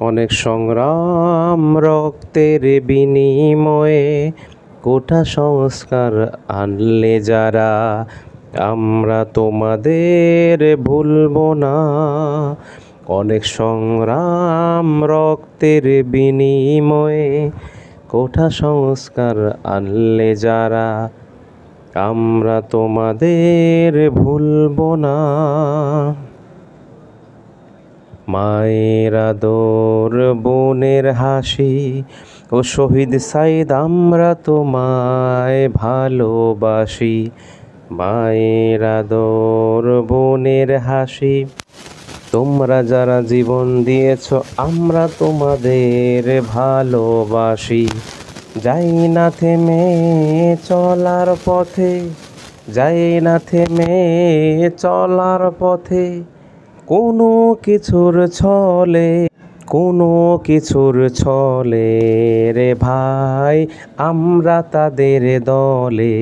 অনেক সংগ্রাম রক্তের বিনিময়ে কোটা সংস্কার আনলে যারা, আমরা তোমাদের ভুলব না। অনেক সংগ্রাম রক্তের বিনিময়ে কোটা সংস্কার আনলে যারা, আমরা তোমাদের ভুলব না। মায়ের আদর, বোনের হাসি ও শহীদ সাইদ, আমরা তোমায় ভালোবাসি। মায়ের আদর, বোনের হাসি, তোমরা যারা জীবন দিয়েছ, আমরা তোমাদের ভালোবাসি। যাই না থেমে চলার পথে, যাই না থেমে চলার পথে, কোনো কিছুর ছলে, কোনো কিছুর ছলে রে ভাই, আমরা তাদের দলে।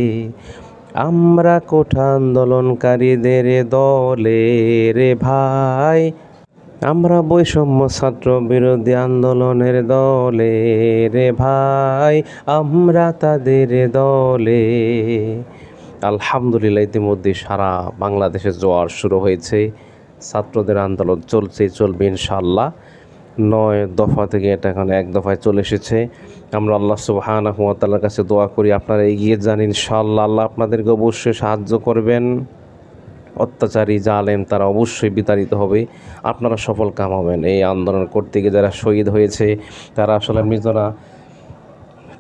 আমরা কোঠা আন্দোলনকারীদের দলে রে ভাই, আমরা বৈষম্য ছাত্র বিরোধী আন্দোলনের দলে রে ভাই, আমরা তাদের দলে। আলহামদুলিল্লাহ, ইতিমধ্যে সারা বাংলাদেশে জোয়ার শুরু হয়েছে। ছাত্রদের আন্দোলন চলবে ইনশাআল্লাহ। 9 দফা থেকে এটা এখন 1 দফায় চলে এসেছে। আমরা আল্লাহ সুবহানাহু ওয়া তাআলার কাছে দোয়া করি আপনারা এগিয়ে যান ইনশাআল্লাহ। আল্লাহ আপনাদেরকে অবশ্যই সাহায্য করবেন। অত্যাচারী জালেম তারা অবশ্যই বিতাড়িত হবে, আপনারা সফল কাম হবেন। এই আন্দোলন করতে গিয়ে যারা শহীদ হয়েছে তারা আসলে মৃতরা,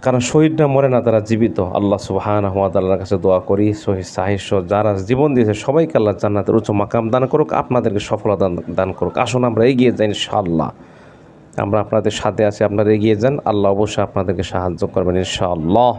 কারণ শহীদরা মরে না, তারা জীবিত। আল্লাহ সুবহানাহু ওয়া তাআলার কাছে দোয়া করি শহীদ সাহিত্য যারা জীবন দিয়েছে সবাইকে আল্লাহ জান্নাতের উচ্চ মাকাম দান করুক, আপনাদেরকে সফলতা দান করুক। আসুন আমরা এগিয়ে যাই ইনশাআল্লাহ। আমরা আপনাদের সাথে আছি, আপনারা এগিয়ে যান, আল্লাহ অবশ্যই আপনাদেরকে সাহায্য করবেন ইনশাআল্লাহ।